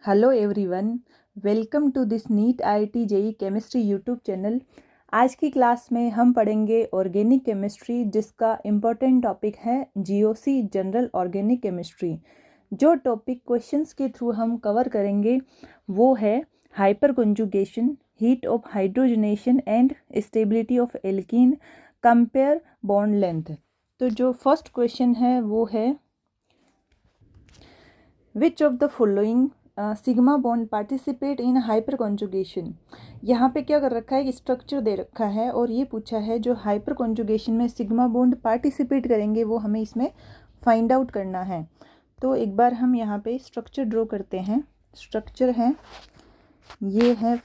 Hello everyone, welcome to this NEET IIT JEE chemistry YouTube channel. आज की class में हम पढ़ेंगे ऑर्गेनिक केमिस्ट्री, जिसका इम्पोर्टेंट टॉपिक है GOC जनरल ऑर्गेनिक केमिस्ट्री। जो टॉपिक क्वेश्चंस के थ्रू हम कवर करेंगे वो है hyper conjugation, heat of hydrogenation and stability of alkene, compare bond length. तो जो फर्स्ट क्वेश्चन है वो है which of the following sigma bond participate in hyper conjugation. यहाँ पे क्या कर रखा है, स्ट्रक्चर दे रखा है और ये पूछा है जो हाइपर कॉन्जुगेशन में सिग्मा बॉन्ड पार्टिसिपेट करेंगे वो हमें इसमें फाइंड आउट करना है। तो एक बार हम यहाँ पे स्ट्रक्चर ड्रॉ करते हैं। स्ट्रक्चर है, ये है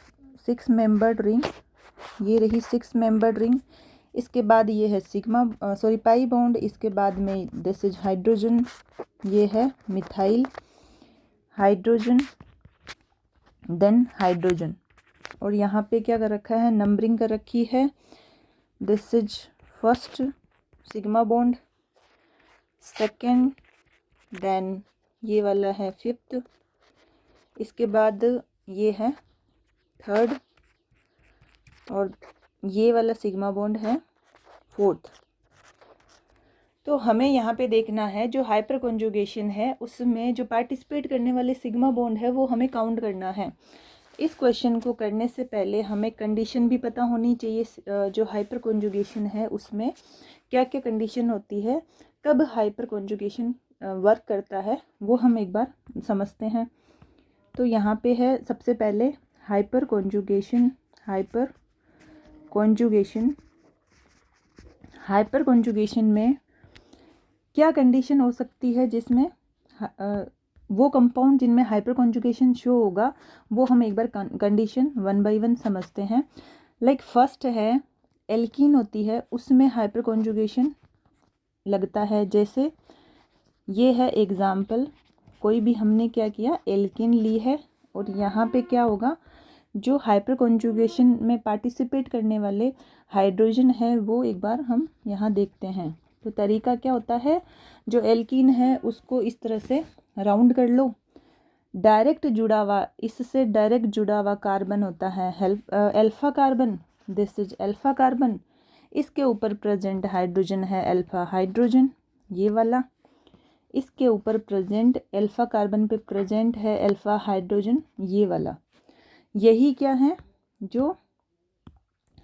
6 मेंबर्ड रिंग, ये रही 6 मेंबर्ड रिंग। इसके बाद ये है पाई बॉन्ड। इसके बाद में दिस इज हाइड्रोजन, ये है मिथाइल हाइड्रोजन, देन हाइड्रोजन। और यहाँ पे क्या कर रखा है, नंबरिंग कर रखी है। This is first sigma bond, second, then ये वाला है 5th, इसके बाद ये है 3rd और ये वाला सिग्मा बॉन्ड है 4th। तो हमें यहाँ पे देखना है जो हाइपर कॉन्जुगेशन है उसमें जो पार्टिसिपेट करने वाले सिग्मा बॉन्ड है वो हमें काउंट करना है। इस क्वेश्चन को करने से पहले हमें कंडीशन भी पता होनी चाहिए। जो हाइपर कॉन्जुगेशन है उसमें क्या क्या कंडीशन होती है, कब हाइपर कॉन्जुगेशन वर्क करता है, वो हम एक बार समझते हैं। तो यहाँ पे है सबसे पहले हाइपर कॉन्जुगेशन। हाइपर कॉन्जुगेशन में क्या कंडीशन हो सकती है जिसमें वो कंपाउंड जिनमें हाइपर कॉन्जुगेशन शो होगा वो हम एक बार कंडीशन 1 बाय 1 समझते हैं। लाइक फर्स्ट है एल्कीन होती है, उसमें हाइपर कॉन्जुगेशन लगता है। जैसे ये है एग्जाम्पल, कोई भी हमने क्या किया, एल्कीन ली है और यहाँ पे क्या होगा, जो हाइपर कॉन्जुगेशन में पार्टिसिपेट करने वाले हाइड्रोजन है वो एक बार हम यहाँ देखते हैं। तो तरीका क्या होता है, जो एल्कीन है उसको इस तरह से राउंड कर लो। डायरेक्ट जुड़ा हुआ, इससे डायरेक्ट जुड़ा हुआ कार्बन होता है alpha carbon, this is alpha carbon. इसके ऊपर प्रेजेंट हाइड्रोजन है अल्फा हाइड्रोजन, ये वाला। इसके ऊपर प्रेजेंट अल्फा कार्बन पे प्रेजेंट है अल्फा हाइड्रोजन, ये वाला। यही क्या है, जो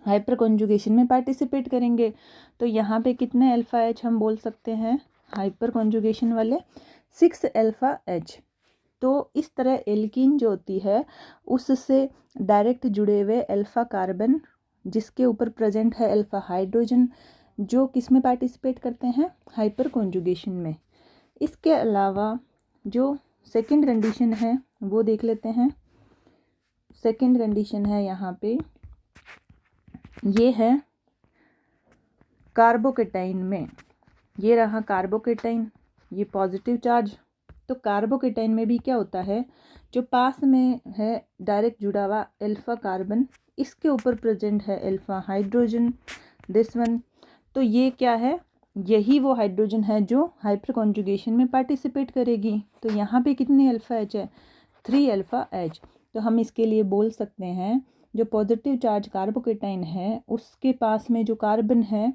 हाइपर कॉन्जुगेशन में पार्टिसिपेट करेंगे। तो यहाँ पे कितने अल्फा एच हम बोल सकते हैं, हाइपर कॉन्जुगेशन वाले 6 अल्फा एच। तो इस तरह एल्कीन जो होती है उससे डायरेक्ट जुड़े हुए अल्फा कार्बन जिसके ऊपर प्रेजेंट है अल्फा हाइड्रोजन, जो किस में पार्टिसिपेट करते हैं, हाइपर कॉन्जुगेशन में। इसके अलावा जो सेकंड कंडीशन है वो देख लेते हैं। सेकंड कंडीशन है यहाँ पे, ये है कार्बोकेटाइन में, ये रहा कार्बोकेटाइन, ये पॉजिटिव चार्ज। तो कार्बोकेटाइन में भी क्या होता है, जो पास में है डायरेक्ट जुड़ा हुआ अल्फा कार्बन, इसके ऊपर प्रेजेंट है अल्फा हाइड्रोजन, दिस वन। तो ये क्या है, यही वो हाइड्रोजन है जो हाइपर कॉन्जुगेशन में पार्टिसिपेट करेगी। तो यहाँ पे कितने अल्फा एच है, 3 अल्फा एच। तो हम इसके लिए बोल सकते हैं जो पॉजिटिव चार्ज कार्बोकेटाइन है उसके पास में जो कार्बन है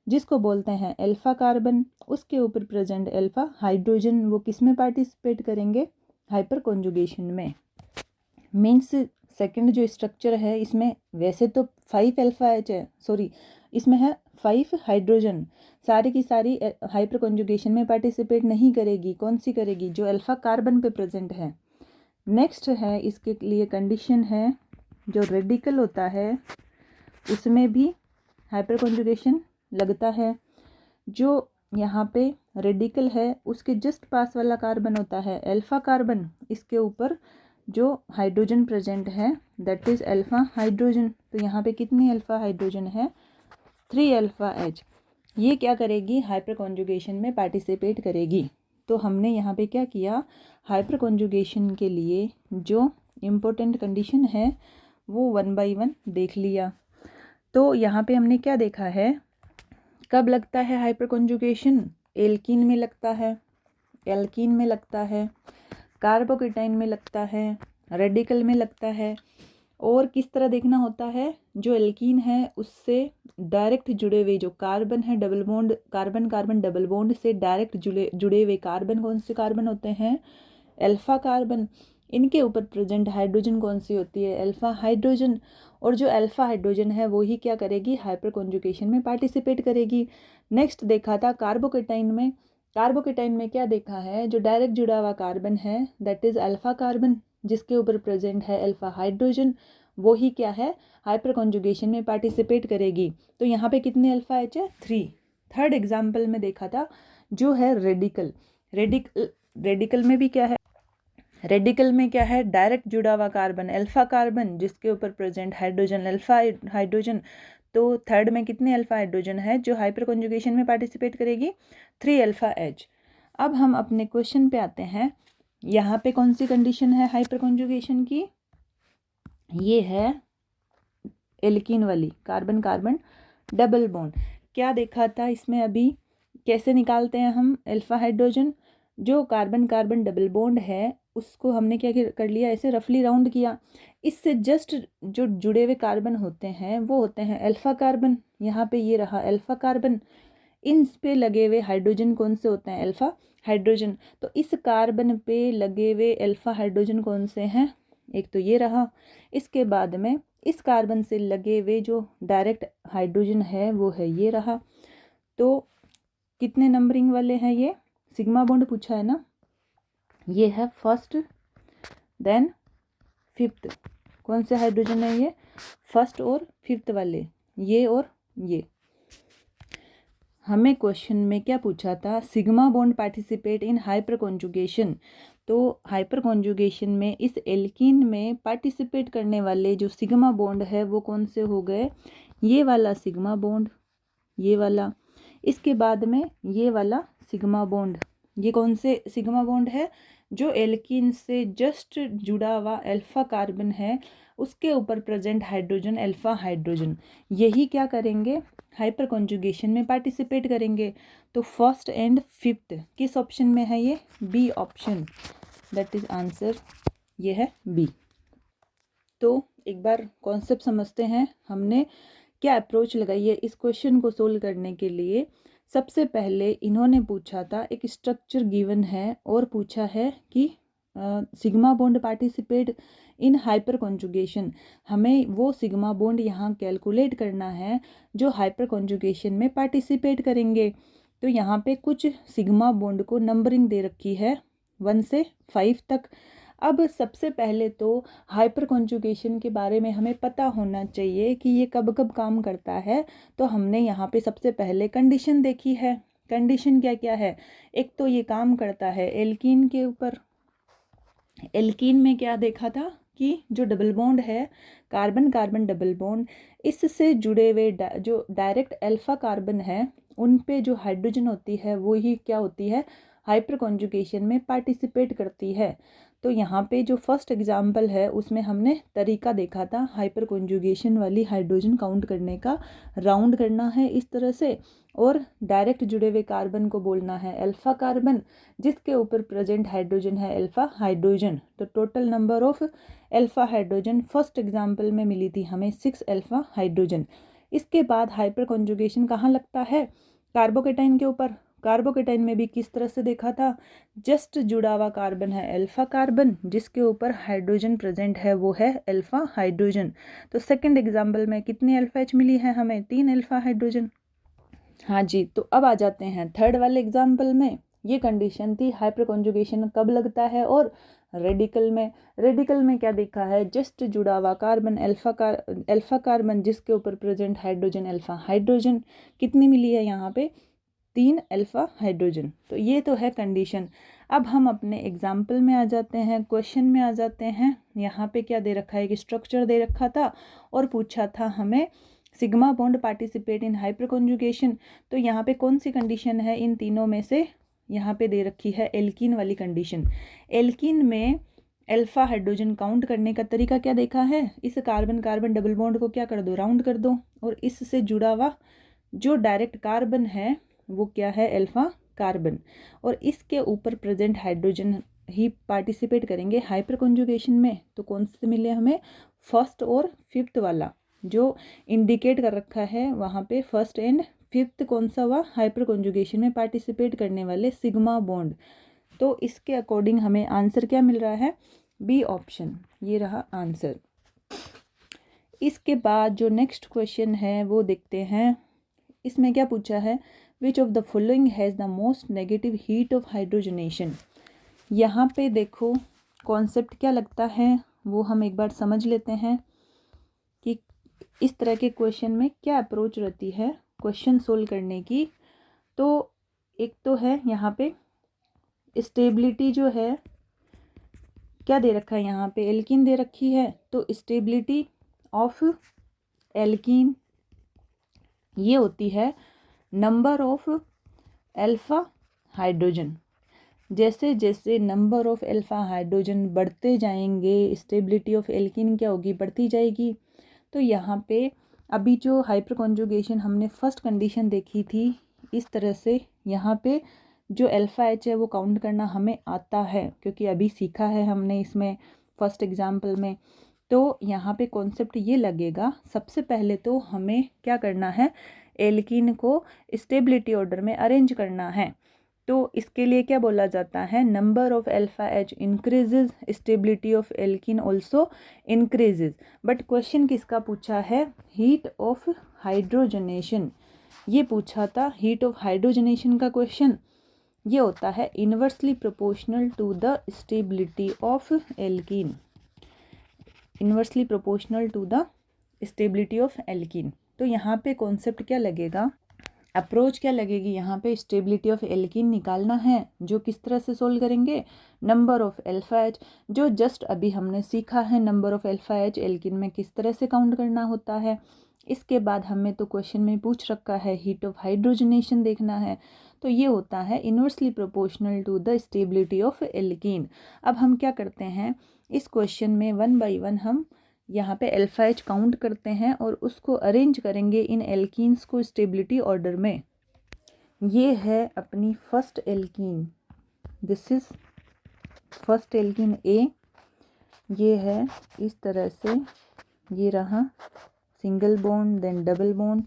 जिसको बोलते हैं अल्फा कार्बन, उसके ऊपर प्रेजेंट अल्फा हाइड्रोजन, वो किस में पार्टिसिपेट करेंगे, हाइपर कॉन्जुगेशन में। मीन्स सेकंड जो स्ट्रक्चर है इसमें वैसे तो 5 अल्फा एच है, सॉरी इसमें है 5 हाइड्रोजन, सारी की सारी हाइपर कॉन्जुगेशन में पार्टिसिपेट नहीं करेगी। कौन सी करेगी, जो अल्फा कार्बन पे प्रेजेंट है। नेक्स्ट है इसके लिए कंडीशन है, जो रेडिकल होता है उसमें भी हाइपर कॉन्जुगेशन लगता है। जो यहाँ पे रेडिकल है उसके जस्ट पास वाला कार्बन होता है अल्फा कार्बन, इसके ऊपर जो हाइड्रोजन प्रेजेंट है दैट इज अल्फा हाइड्रोजन। तो यहाँ पे कितने अल्फा हाइड्रोजन है, 3 अल्फा एच। ये क्या करेगी, हाइपर कॉन्जुगेशन में पार्टिसिपेट करेगी। तो हमने यहाँ पे क्या किया, हाइपर कॉन्जुगेशन के लिए जो इम्पोर्टेंट कंडीशन है वो 1 बाय 1 देख लिया। तो यहाँ पे हमने क्या देखा है, कब लगता है हाइपर कॉन्जुगेशन, एल्कीन में लगता है, एल्कीन में लगता है। कार्बोकेटाइन में लगता है, रेडिकल में लगता है। और किस तरह देखना होता है, जो एल्कीन है उससे डायरेक्ट जुड़े हुए जो कार्बन है, double bond, carbon carbon double bond से डायरेक्ट जुड़े हुए कार्बन कौन से कार्बन होते हैं, अल्फा कार्बन। इनके ऊपर प्रेजेंट हाइड्रोजन कौन सी होती है, अल्फा हाइड्रोजन। और जो अल्फा हाइड्रोजन है वो ही क्या करेगी, हाइपर कॉन्जुगेशन में पार्टिसिपेट करेगी। नेक्स्ट देखा था कार्बोकेटाइन में, कार्बोकेटाइन में क्या देखा है, जो डायरेक्ट जुड़ा हुआ कार्बन है दैट इज अल्फा कार्बन, जिसके ऊपर प्रेजेंट है अल्फा हाइड्रोजन, वो ही क्या है, हाइपर कॉन्जुगेशन में पार्टिसिपेट करेगी। तो यहाँ पे कितने अल्फा एच है, 3। थर्ड एग्जाम्पल में देखा था जो है रेडिकल, रेडिकल में भी क्या है, रेडिकल में क्या है, डायरेक्ट जुड़ा हुआ कार्बन अल्फा कार्बन, जिसके ऊपर प्रेजेंट हाइड्रोजन अल्फा हाइड्रोजन। तो थर्ड में कितने अल्फा हाइड्रोजन है जो हाइपर कॉन्जुगेशन में पार्टिसिपेट करेगी, 3 अल्फा एच। अब हम अपने क्वेश्चन पे आते हैं। यहाँ पे कौन सी कंडीशन है हाइपर कॉन्जुगेशन की, ये है एल्कीन वाली, कार्बन कार्बन डबल बॉन्ड। क्या देखा था इसमें अभी, कैसे निकालते हैं हम अल्फा हाइड्रोजन, जो कार्बन कार्बन डबल बॉन्ड है उसको हमने क्या कर लिया, ऐसे रफली राउंड किया। इससे जस्ट जो जुड़े हुए कार्बन होते हैं वो होते हैं अल्फा कार्बन। यहाँ पे ये रहा अल्फा कार्बन, इन पे लगे हुए हाइड्रोजन कौन से होते हैं, अल्फा हाइड्रोजन। तो इस कार्बन पे लगे हुए अल्फा हाइड्रोजन कौन से हैं, एक तो ये रहा। इसके बाद में इस कार्बन से लगे हुए जो डायरेक्ट हाइड्रोजन है वो है ये रहा। तो कितने नंबरिंग वाले हैं ये, सिग्मा बॉन्ड पूछा है ना, ये है फर्स्ट देन फिफ्थ। कौन से हाइड्रोजन है ये, फर्स्ट और फिफ्थ वाले, ये और ये। हमें क्वेश्चन में क्या पूछा था, sigma bond participate in hyper conjugation. तो हाइपर कॉन्जुगेशन में इस एल्कीन में पार्टिसिपेट करने वाले जो सिग्मा बॉन्ड है वो कौन से हो गए, ये वाला सिग्मा बॉन्ड, ये वाला। इसके बाद में ये वाला सिग्मा बॉन्ड, ये कौन से सिग्मा बॉन्ड है, जो एल्कीन से जस्ट जुड़ा हुआ अल्फा कार्बन है उसके ऊपर प्रेजेंट हाइड्रोजन अल्फा हाइड्रोजन, यही क्या करेंगे, हाइपर कॉन्जुगेशन में पार्टिसिपेट करेंगे। तो फर्स्ट एंड फिफ्थ किस ऑप्शन में है, ये B option, that is answer, ये है बी। तो एक बार कॉन्सेप्ट समझते हैं, हमने क्या अप्रोच लगाई है इस क्वेश्चन को सोल्व करने के लिए। सबसे पहले इन्होंने पूछा था, एक स्ट्रक्चर गिवन है और पूछा है कि sigma bond participate in hyper conjugation, हमें वो सिग्मा बॉन्ड यहाँ कैलकुलेट करना है जो हाइपर कॉन्जुगेशन में पार्टिसिपेट करेंगे। तो यहाँ पे कुछ सिग्मा बॉन्ड को नंबरिंग दे रखी है 1 से 5 तक। अब सबसे पहले तो हाइपर कॉन्जुगेशन के बारे में हमें पता होना चाहिए कि ये कब कब काम करता है। तो हमने यहाँ पे सबसे पहले कंडीशन देखी है, कंडीशन क्या क्या है, एक तो ये काम करता है एल्कीन के ऊपर। एल्कीन में क्या देखा था कि जो डबल बॉन्ड है कार्बन कार्बन डबल बॉन्ड, इससे जुड़े हुए जो डायरेक्ट अल्फा कार्बन है उन पे जो हाइड्रोजन होती है वो ही क्या होती है, हाइपर कॉन्जुगेशन में पार्टिसिपेट करती है। तो यहाँ पे जो फर्स्ट एग्जाम्पल है उसमें हमने तरीका देखा था हाइपर कॉन्जुगेशन वाली हाइड्रोजन काउंट करने का, राउंड करना है इस तरह से और डायरेक्ट जुड़े हुए कार्बन को बोलना है अल्फा कार्बन, जिसके ऊपर प्रेजेंट हाइड्रोजन है अल्फा हाइड्रोजन। तो total number of alpha hydrogen first example में मिली थी हमें 6 अल्फा हाइड्रोजन। इसके बाद हाइपर कॉन्जुगेशन कहाँ लगता है, कार्बोकेटाइन के ऊपर। कार्बोकेटाइन में भी किस तरह से देखा था, जस्ट जुड़ा हुआ कार्बन है अल्फा कार्बन, जिसके ऊपर हाइड्रोजन प्रेजेंट है वो है अल्फा हाइड्रोजन। तो सेकंड एग्जाम्पल में कितनी अल्फा एच मिली है हमें, 3 अल्फा हाइड्रोजन। हाँ जी, तो अब आ जाते हैं थर्ड वाले एग्जाम्पल में। ये कंडीशन थी हाइपर कॉन्जुगेशन कब लगता है और रेडिकल में। रेडिकल में क्या देखा है, जस्ट जुड़ा हुआ कार्बन अल्फा कार्बन, जिसके ऊपर प्रेजेंट हाइड्रोजन अल्फा हाइड्रोजन, कितनी मिली है यहाँ पे, 3 अल्फा हाइड्रोजन। तो ये तो है कंडीशन। अब हम अपने एग्जाम्पल में आ जाते हैं, क्वेश्चन में आ जाते हैं। यहाँ पे क्या दे रखा है, एक स्ट्रक्चर दे रखा था और पूछा था हमें sigma bond participate in hyper conjugation. तो यहाँ पे कौन सी कंडीशन है इन तीनों में से, यहाँ पे दे रखी है एल्कीन वाली कंडीशन। एल्कीन में अल्फा हाइड्रोजन काउंट करने का तरीका क्या देखा है, इस कार्बन कार्बन डबल बॉन्ड को क्या कर दो, राउंड कर दो, और इससे जुड़ा हुआ जो डायरेक्ट कार्बन है वो क्या है, अल्फा कार्बन, और इसके ऊपर प्रेजेंट हाइड्रोजन ही पार्टिसिपेट करेंगे हाइपर कॉन्जुगेशन में, तो कौन से मिले हमें, फर्स्ट और फिफ्थ वाला जो इंडिकेट कर रखा है वहाँ पे, फर्स्ट एंड फिफ्थ कौन सा हुआ, हाइपर कॉन्जुगेशन में पार्टिसिपेट करने वाले सिग्मा बॉन्ड। तो इसके अकॉर्डिंग हमें आंसर क्या मिल रहा है, बी ऑप्शन, ये रहा आंसर। इसके बाद जो नेक्स्ट क्वेश्चन है वो देखते हैं। इसमें क्या पूछा है, which of the following has the most negative heat of hydrogenation. यहाँ पे देखो कॉन्सेप्ट क्या लगता है वो हम एक बार समझ लेते हैं कि इस तरह के क्वेश्चन में क्या अप्रोच रहती है क्वेश्चन सोल्व करने की। तो एक तो है यहाँ पे स्टेबिलिटी जो है, क्या दे रखा है यहाँ पे, एल्कीन दे रखी है, तो स्टेबिलिटी ऑफ एल्कीन ये होती है नंबर ऑफ अल्फा हाइड्रोजन। जैसे जैसे नंबर ऑफ अल्फा हाइड्रोजन बढ़ते जाएंगे स्टेबिलिटी ऑफ एल्कीन क्या होगी, बढ़ती जाएगी। तो यहाँ पे अभी जो हाइपर कॉन्जुगेशन हमने फर्स्ट कंडीशन देखी थी, इस तरह से यहाँ पे जो अल्फा एच है वो काउंट करना हमें आता है, क्योंकि अभी सीखा है हमने इसमें फर्स्ट एग्जाम्पल में। तो यहाँ पे कॉन्सेप्ट ये लगेगा, सबसे पहले तो हमें क्या करना है, एल्कीन को स्टेबिलिटी ऑर्डर में अरेंज करना है। तो इसके लिए क्या बोला जाता है, number of alpha H increases, stability of alkene also increases. But question किसका पूछा है, हीट ऑफ हाइड्रोजनेशन, ये पूछा था हीट ऑफ हाइड्रोजनेशन का क्वेश्चन। ये होता है inversely proportional to the stability of alkene, inversely proportional to the stability of alkene. तो यहाँ पे कॉन्सेप्ट क्या लगेगा, अप्रोच क्या लगेगी, यहाँ पे स्टेबिलिटी ऑफ एल्कीन निकालना है। जो किस तरह से सोल्व करेंगे, नंबर ऑफ अल्फा एच, जो जस्ट अभी हमने सीखा है number of alpha H alkene में किस तरह से काउंट करना होता है। इसके बाद हमें तो क्वेश्चन में पूछ रखा है हीट ऑफ हाइड्रोजनेशन देखना है, तो ये होता है inversely proportional to the stability of alkene. अब हम क्या करते हैं, इस क्वेश्चन में वन बाई वन हम यहाँ पे अल्फा एच काउंट करते हैं और उसको अरेंज करेंगे इन एल्कीन्स को स्टेबिलिटी ऑर्डर में। ये है अपनी first alkene, this is first alkene A, ये है इस तरह से, ये रहा single bond then double bond.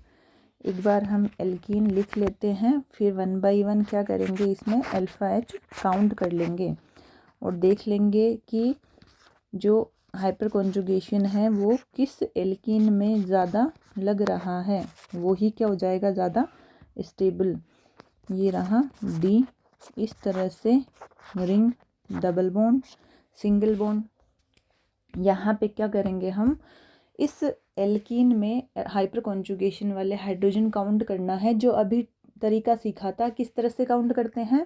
एक बार हम एल्कीन लिख लेते हैं, फिर वन बाय वन क्या करेंगे, इसमें अल्फा एच काउंट कर लेंगे और देख लेंगे कि जो हाइपर कॉन्जुगेशन है वो किस एल्कीन में ज़्यादा लग रहा है, वो ही क्या हो जाएगा, ज़्यादा स्टेबल। ये रहा डी, इस तरह से ring, double bond, single bond. यहाँ पे क्या करेंगे हम, इस एल्कीन में हाइपर कॉन्जुगेशन वाले हाइड्रोजन काउंट करना है। जो अभी तरीका सीखा था किस तरह से काउंट करते हैं,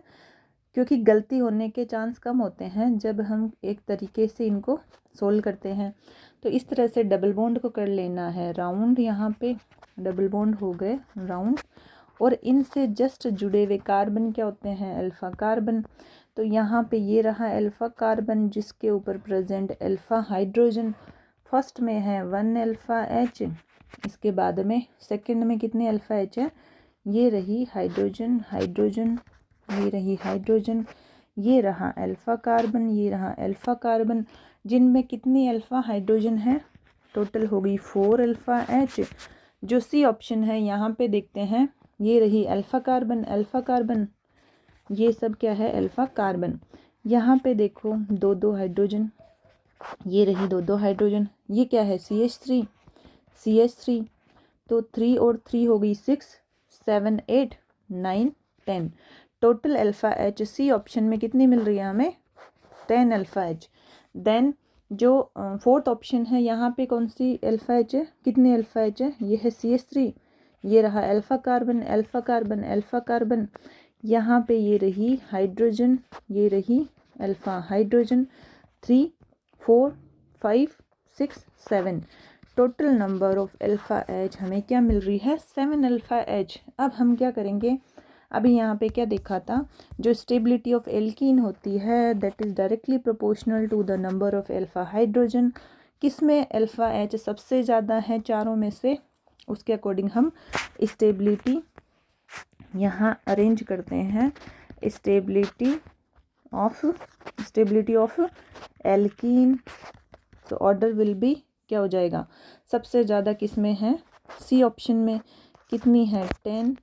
क्योंकि गलती होने के चांस कम होते हैं जब हम एक तरीके से इनको सोल्व करते हैं। तो इस तरह से डबल बॉन्ड को कर लेना है राउंड, यहाँ पे डबल बॉन्ड हो गए राउंड, और इनसे जस्ट जुड़े हुए कार्बन क्या होते हैं, अल्फा कार्बन। तो यहाँ पे ये रहा अल्फा कार्बन जिसके ऊपर प्रेजेंट अल्फा हाइड्रोजन, फर्स्ट में है 1 अल्फा एच, इसके बाद में सेकंड में कितने अल्फा एच है, ये रही हाइड्रोजन, हाइड्रोजन, ये रही हाइड्रोजन, ये रहा अल्फा कार्बन, ये रहा अल्फा कार्बन, जिनमें कितनी अल्फा हाइड्रोजन है, टोटल हो गई 4 अल्फा एच। जो सी ऑप्शन है यहाँ पे देखते हैं, ये रही अल्फा कार्बन, अल्फा कार्बन, ये सब क्या है, अल्फा कार्बन। यहाँ पे देखो 2 हाइड्रोजन, ये रही 2 हाइड्रोजन, ये क्या है CH3, CH3, तो 3 और 3 हो गई 6, 7 8 9 10, total alpha H C option में कितनी मिल रही है हमें, 10 अल्फा एच। देन जो फोर्थ ऑप्शन है यहाँ पे कौन सी अल्फा एच है, कितनी अल्फा एच है, ये है CH3, ये रहा alpha carbon, alpha carbon, alpha carbon, यहाँ पे ये रही हाइड्रोजन, ये रही alpha hydrogen, 3 4 5 6 7, total number of alpha H हमें क्या मिल रही है, 7 अल्फा एच। अब हम क्या करेंगे, अभी यहाँ पे क्या देखा था, जो स्टेबिलिटी ऑफ एल्कीन होती है that is directly proportional to the number of alpha hydrogen. किसमें अल्फा एच सबसे ज़्यादा है चारों में से, उसके अकॉर्डिंग हम स्टेबिलिटी यहाँ अरेंज करते हैं, stability of stability of alkene, तो ऑर्डर विल बी क्या हो जाएगा, सबसे ज़्यादा किस में है, सी ऑप्शन में, कितनी है 10,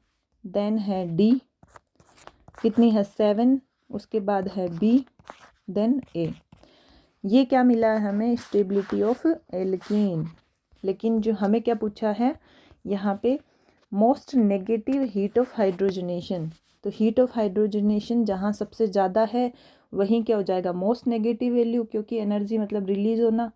देन है डी, कितनी है 7, उसके बाद है बी, देन ए। ये क्या मिला है हमें, स्टेबिलिटी ऑफ एल्कीन। लेकिन जो हमें क्या पूछा है यहाँ पे, most negative heat of hydrogenation, तो हीट ऑफ हाइड्रोजनेशन जहाँ सबसे ज़्यादा है वहीं क्या हो जाएगा, मोस्ट नेगेटिव वैल्यू, क्योंकि एनर्जी मतलब रिलीज होना,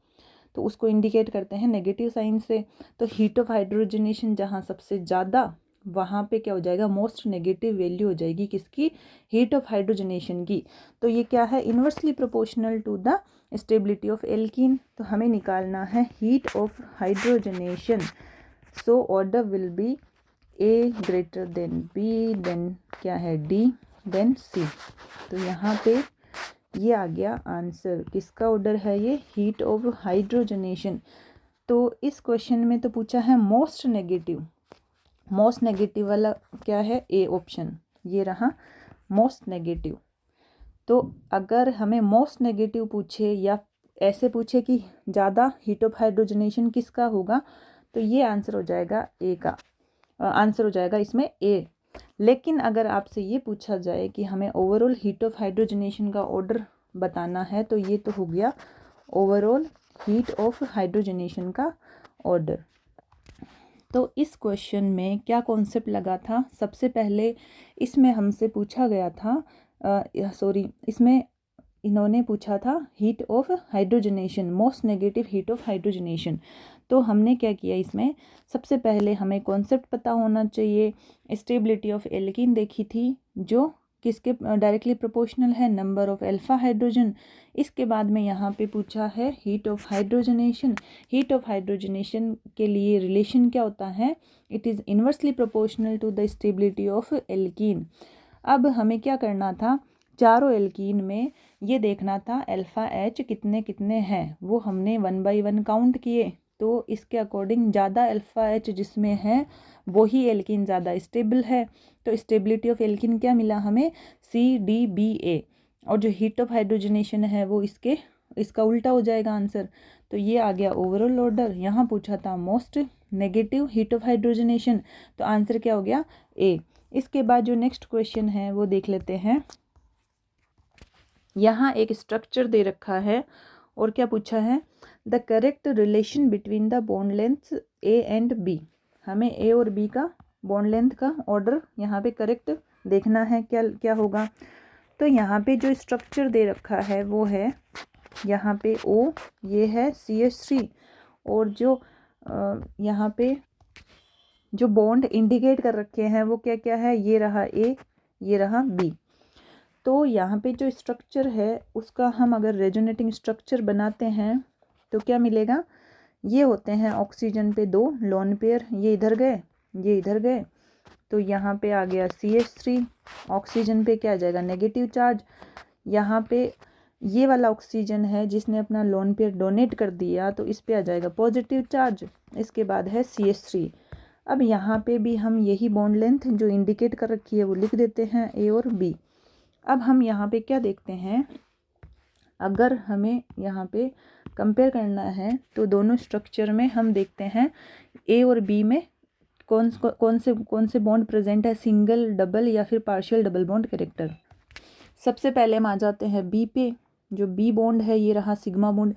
तो उसको इंडिकेट करते हैं नेगेटिव साइन से। तो हीट ऑफ हाइड्रोजनेशन जहाँ सबसे ज़्यादा, वहाँ पे क्या हो जाएगा, मोस्ट नेगेटिव वैल्यू हो जाएगी किसकी, हीट ऑफ हाइड्रोजनेशन की। तो ये क्या है, inversely proportional to the stability of alkene. तो हमें निकालना है heat of hydrogenation, so order will be A greater than B, then क्या है डी, देन सी। तो यहाँ पे ये आ गया आंसर, किसका ऑर्डर है ये, हीट ऑफ हाइड्रोजनेशन। तो इस क्वेश्चन में तो पूछा है मोस्ट नेगेटिव, मोस्ट नेगेटिव वाला क्या है, ए ऑप्शन, ये रहा मोस्ट नेगेटिव। तो अगर हमें मोस्ट नेगेटिव पूछे या ऐसे पूछे कि ज़्यादा हीट ऑफ हाइड्रोजनेशन किसका होगा, तो ये आंसर हो जाएगा ए का, आंसर हो जाएगा इसमें ए। लेकिन अगर आपसे ये पूछा जाए कि हमें ओवरऑल हीट ऑफ हाइड्रोजनेशन का ऑर्डर बताना है, तो ये तो हो गया ओवरऑल हीट ऑफ हाइड्रोजनेशन का ऑर्डर। तो इस क्वेश्चन में क्या कॉन्सेप्ट लगा था, सबसे पहले इसमें हमसे पूछा गया था, इसमें इन्होंने पूछा था heat of hydrogenation, most negative heat of hydrogenation. तो हमने क्या किया, इसमें सबसे पहले हमें कॉन्सेप्ट पता होना चाहिए, स्टेबिलिटी ऑफ एल्कीन देखी थी जो किसके डायरेक्टली प्रोपोर्शनल है, नंबर ऑफ अल्फा हाइड्रोजन। इसके बाद में यहाँ पे पूछा है heat of hydrogenation. Heat of hydrogenation के लिए रिलेशन क्या होता है, it is inversely proportional to the stability of alkene. अब हमें क्या करना था, चारों एल्कीन में ये देखना था अल्फ़ा एच कितने कितने हैं, वो हमने 1 बाई 1 काउंट किए। तो इसके अकॉर्डिंग ज़्यादा अल्फ़ा एच जिसमें है वही एल्कीन ज़्यादा स्टेबल है। तो स्टेबिलिटी ऑफ एल्कीन क्या मिला हमें, CDBA। और जो हीट ऑफ हाइड्रोजनेशन है वो इसका उल्टा हो जाएगा आंसर। तो ये आ गया ओवरऑल ऑर्डर। यहाँ पूछा था most negative heat of hydrogenation, तो आंसर क्या हो गया ए। इसके बाद जो नेक्स्ट क्वेश्चन है वो देख लेते हैं। यहाँ एक स्ट्रक्चर दे रखा है और क्या पूछा है, the correct relation between the bond length A and B. हमें ए और बी का बॉन्ड लेंथ का ऑर्डर यहाँ पे करेक्ट देखना है, क्या क्या होगा। तो यहाँ पे जो स्ट्रक्चर दे रखा है वो है यहाँ पे O, ये है CH3, और जो यहाँ पे जो बॉन्ड इंडिकेट कर रखे हैं वो क्या क्या है, ये रहा A, ये रहा B। तो यहाँ पे जो स्ट्रक्चर है उसका हम अगर रेजोनेटिंग स्ट्रक्चर बनाते हैं तो क्या मिलेगा, ये होते हैं ऑक्सीजन पे 2 लोन पेयर, ये इधर गए ये इधर गए, तो यहाँ पे आ गया CH3। ऑक्सीजन पे क्या आ जाएगा, नेगेटिव चार्ज। यहाँ पे ये वाला ऑक्सीजन है जिसने अपना लोन पेयर डोनेट कर दिया, तो इस पे आ जाएगा पॉजिटिव चार्ज। इसके बाद है CH3। अब यहाँ पे भी हम यही बॉन्ड लेंथ जो इंडिकेट कर रखी है वो लिख देते हैं, A और B। अब हम यहाँ पे क्या देखते हैं, अगर हमें यहाँ पे कंपेयर करना है तो दोनों स्ट्रक्चर में हम देखते हैं A और B में कौन से बॉन्ड प्रेजेंट है, सिंगल, डबल या फिर पार्शियल डबल बॉन्ड कैरेक्टर। सबसे पहले हम आ जाते हैं B पे। जो B बॉन्ड है ये रहा सिग्मा बॉन्ड,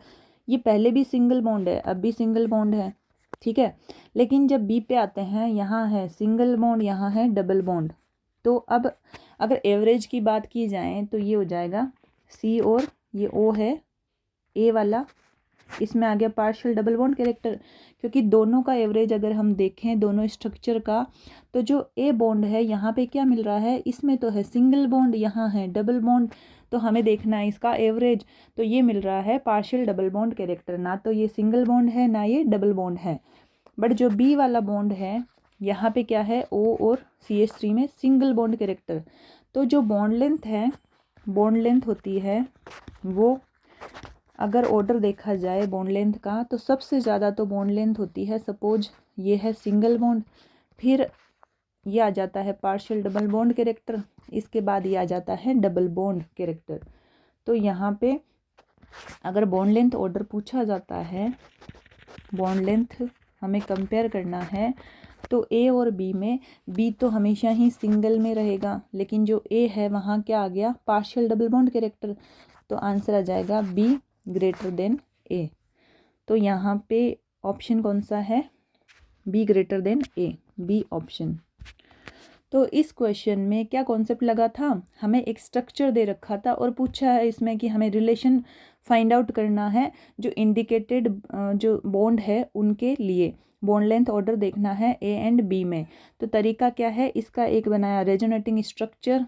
ये पहले भी सिंगल बॉन्ड है, अब भी सिंगल बॉन्ड है, ठीक है। लेकिन जब B पे आते हैं यहाँ है सिंगल बॉन्ड, यहाँ है डबल बॉन्ड। तो अब अगर एवरेज की बात की जाए तो ये हो जाएगा C, और ये O है A वाला, इसमें आ गया पार्शियल डबल बॉन्ड कैरेक्टर। क्योंकि दोनों का एवरेज अगर हम देखें दोनों स्ट्रक्चर का, तो जो A बॉन्ड है यहाँ पे क्या मिल रहा है, इसमें तो है सिंगल बॉन्ड, यहाँ है डबल बॉन्ड, तो हमें देखना है इसका एवरेज। तो ये मिल रहा है पार्शियल डबल बॉन्ड कैरेक्टर, ना तो ये सिंगल बॉन्ड है ना ये डबल बॉन्ड है। बट जो B वाला बॉन्ड है यहाँ पे क्या है, O और CH3 में सिंगल बॉन्ड कैरेक्टर। तो जो बॉन्ड लेंथ है, बॉन्ड लेंथ होती है वो, अगर ऑर्डर देखा जाए बॉन्ड लेंथ का, तो सबसे ज़्यादा तो बॉन्ड लेंथ होती है, सपोज ये है सिंगल बॉन्ड, फिर ये आ जाता है पार्शियल डबल बॉन्ड कैरेक्टर, इसके बाद ये आ जाता है डबल बॉन्ड कैरेक्टर। तो यहाँ पे अगर बॉन्ड लेंथ ऑर्डर पूछा जाता है, बॉन्ड लेंथ हमें कंपेयर करना है, तो ए और बी में बी तो हमेशा ही सिंगल में रहेगा, लेकिन जो ए है वहाँ क्या आ गया, पार्शियल डबल बॉन्ड कैरेक्टर। तो आंसर आ जाएगा बी ग्रेटर देन ए। तो यहाँ पे ऑप्शन कौन सा है, B greater than A, B option. तो इस क्वेश्चन में क्या कॉन्सेप्ट लगा था, हमें एक स्ट्रक्चर दे रखा था और पूछा है इसमें कि हमें रिलेशन फाइंड आउट करना है जो इंडिकेटेड जो बॉन्ड है उनके लिए, बॉन्ड लेंथ ऑर्डर देखना है ए एंड बी में। तो तरीका क्या है, इसका एक बनाया रेजोनेटिंग स्ट्रक्चर।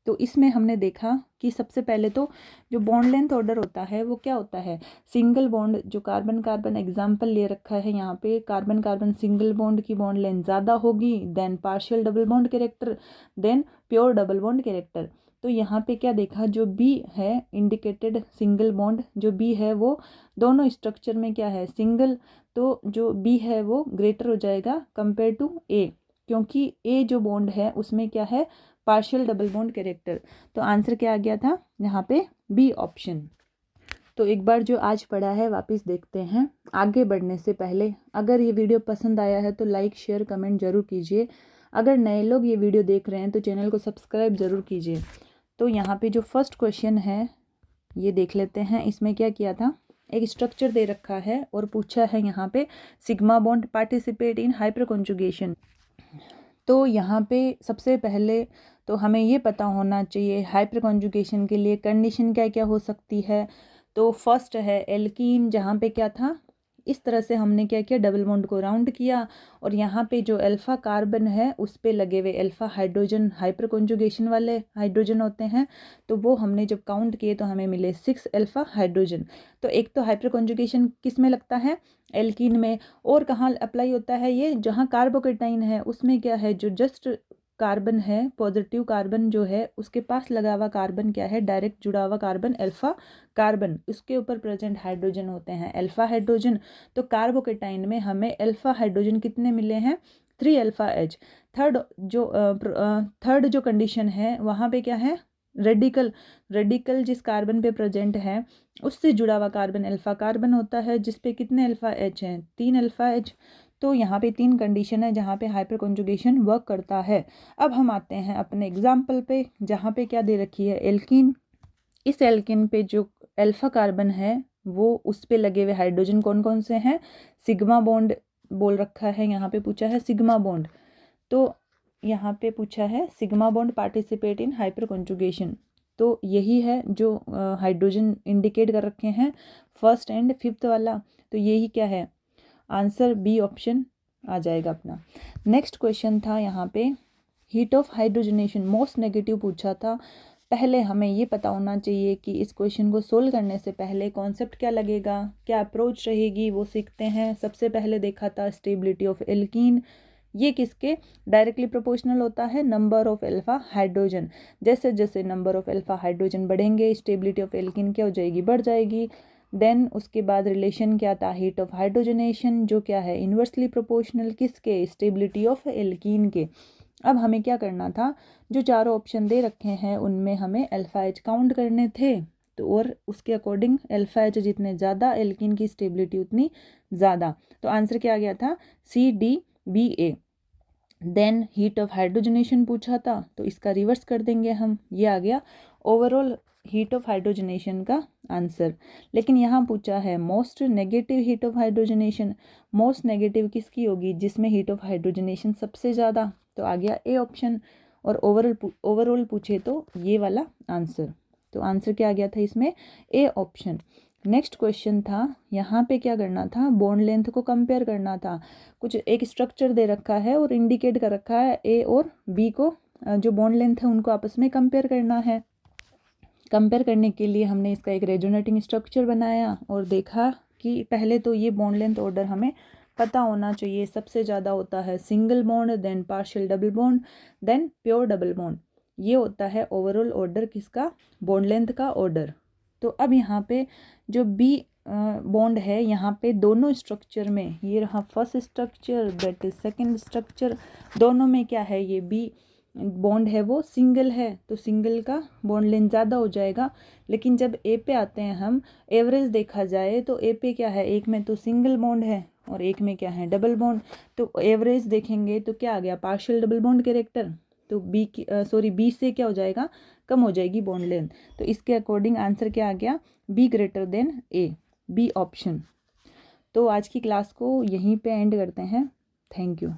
तो इसमें हमने देखा कि सबसे पहले तो जो बॉन्ड लेंथ ऑर्डर होता है वो क्या होता है, सिंगल बॉन्ड, जो कार्बन कार्बन एग्जाम्पल ले रखा है यहाँ पे, कार्बन कार्बन सिंगल बॉन्ड की बॉन्ड लेंथ ज़्यादा होगी, then partial double bond character, then pure double bond character. तो यहाँ पे क्या देखा, जो बी है इंडिकेटेड सिंगल बॉन्ड, जो बी है वो दोनों स्ट्रक्चर में क्या है, सिंगल, तो जो बी है वो ग्रेटर हो जाएगा कंपेयर टू ए, क्योंकि ए जो बॉन्ड है उसमें क्या है, पार्शियल डबल बॉन्ड कैरेक्टर। तो आंसर क्या आ गया था यहाँ पे, बी ऑप्शन। तो एक बार जो आज पढ़ा है वापस देखते हैं। आगे बढ़ने से पहले अगर ये वीडियो पसंद आया है तो लाइक शेयर कमेंट जरूर कीजिए। अगर नए लोग ये वीडियो देख रहे हैं तो चैनल को सब्सक्राइब जरूर कीजिए। तो यहाँ पे जो फर्स्ट क्वेश्चन है ये देख लेते हैं। इसमें क्या किया था, एक स्ट्रक्चर दे रखा है और पूछा है यहाँ पे sigma bond participate in hyper conjugation. तो यहाँ पे सबसे पहले तो हमें ये पता होना चाहिए हाइपर कॉन्जुगेशन के लिए कंडीशन क्या क्या हो सकती है। तो फर्स्ट है एल्कीन, जहाँ पे क्या था, इस तरह से हमने क्या किया, डबल बॉन्ड को राउंड किया और यहाँ पे जो अल्फा कार्बन है उस पे लगे हुए अल्फा हाइड्रोजन, हाइपर कॉन्जुगेशन वाले हाइड्रोजन होते हैं, तो वो हमने जब काउंट किए तो हमें मिले 6 अल्फा हाइड्रोजन। तो एक तो हाइपर कॉन्जुगेशन किस में लगता है, एल्कीन में। और कहाँ अप्लाई होता है ये, जहाँ कार्बोकेटाइन है उसमें क्या है, जो जस्ट कार्बन है, पॉजिटिव कार्बन जो है उसके पास लगा हुआ कार्बन क्या है, डायरेक्ट जुड़ा हुआ कार्बन अल्फा कार्बन, उसके ऊपर प्रेजेंट हाइड्रोजन होते हैं अल्फा हाइड्रोजन। तो कार्बोकेटाइन में हमें अल्फा हाइड्रोजन कितने मिले हैं, 3 अल्फा एच। थर्ड जो कंडीशन है वहाँ पे क्या है, रेडिकल, रेडिकल जिस कार्बन पे प्रेजेंट है उससे जुड़ा हुआ कार्बन अल्फा कार्बन होता है, जिसपे कितने अल्फा एच हैं, 3 अल्फा एच। तो यहाँ पे 3 कंडीशन है जहाँ पे हाइपर कॉन्जुगेशन वर्क करता है। अब हम आते हैं अपने एग्जाम्पल पे, जहाँ पे क्या दे रखी है, एल्कीन। इस एल्कीन पे जो अल्फा कार्बन है वो उस पे लगे हुए हाइड्रोजन कौन कौन से हैं, सिग्मा बॉन्ड बोल रखा है, यहाँ पे पूछा है सिग्मा बॉन्ड। तो यहाँ पे पूछा है sigma bond participate in hyper conjugation. तो यही है जो हाइड्रोजन इंडिकेट कर रखे हैं, फर्स्ट एंड फिफ्थ वाला। तो यही क्या है, आंसर बी ऑप्शन आ जाएगा अपना। नेक्स्ट क्वेश्चन था यहाँ पे heat of hydrogenation, most negative पूछा था। पहले हमें ये पता होना चाहिए कि इस क्वेश्चन को सोल्व करने से पहले कॉन्सेप्ट क्या लगेगा, क्या अप्रोच रहेगी, वो सीखते हैं। सबसे पहले देखा था स्टेबिलिटी ऑफ एल्कीन, ये किसके डायरेक्टली प्रोपोर्शनल होता है, नंबर ऑफ अल्फा हाइड्रोजन। जैसे जैसे नंबर ऑफ अल्फा हाइड्रोजन बढ़ेंगे स्टेबिलिटी ऑफ एल्कीन क्या हो जाएगी, बढ़ जाएगी। देन उसके बाद रिलेशन क्या था, हीट ऑफ हाइड्रोजनेशन, जो क्या है इन्वर्सली प्रोपोर्शनल किसके, स्टेबिलिटी ऑफ एल्कीन के। अब हमें क्या करना था, जो चारों ऑप्शन दे रखे हैं उनमें हमें अल्फा एच काउंट करने थे, तो और उसके अकॉर्डिंग अल्फा एच जितने ज़्यादा एल्कीन की स्टेबिलिटी उतनी ज़्यादा। तो आंसर क्या आ गया था, C D B A. Then heat of hydrogenation पूछा था तो इसका रिवर्स कर देंगे हम, ये आ गया ओवरऑल हीट ऑफ हाइड्रोजनेशन का आंसर। लेकिन यहाँ पूछा है most negative heat of hydrogenation, most negative किसकी होगी, जिसमें हीट ऑफ हाइड्रोजनेशन सबसे ज़्यादा, तो आ गया ए ऑप्शन। और ओवरऑल पूछे तो ये वाला आंसर। तो आंसर क्या आ गया था इसमें, ए ऑप्शन। नेक्स्ट क्वेश्चन था, यहाँ पे क्या करना था, बॉन्ड लेंथ को कंपेयर करना था। कुछ एक स्ट्रक्चर दे रखा है और इंडिकेट कर रखा है ए और बी को, जो बॉन्ड लेंथ है उनको आपस में कंपेयर करना है। कंपेयर करने के लिए हमने इसका एक रेजोनेटिंग स्ट्रक्चर बनाया और देखा कि पहले तो ये बॉन्ड लेंथ ऑर्डर हमें पता होना चाहिए। सबसे ज़्यादा होता है single bond, then partial double bond, then pure double bond. ये होता है ओवरऑल ऑर्डर किसका, बॉन्ड लेंथ का ऑर्डर। तो अब यहाँ पे जो बी बॉन्ड है, यहाँ पे दोनों स्ट्रक्चर में, ये रहा first structure, that is second structure, दोनों में क्या है, ये बी बॉन्ड है वो सिंगल है तो सिंगल का बॉन्ड लेंथ ज़्यादा हो जाएगा। लेकिन जब ए पे आते हैं हम, एवरेज देखा जाए तो ए पे क्या है, एक में तो सिंगल बॉन्ड है और एक में क्या है, डबल बॉन्ड। तो एवरेज देखेंगे तो क्या आ गया, पार्शियल डबल बॉन्ड कैरेक्टर। तो बी से क्या हो जाएगा, कम हो जाएगी बॉन्ड लेंथ। तो इसके अकॉर्डिंग आंसर क्या आ गया, B greater than A, B option. तो आज की क्लास को यहीं पे एंड करते हैं। Thank you.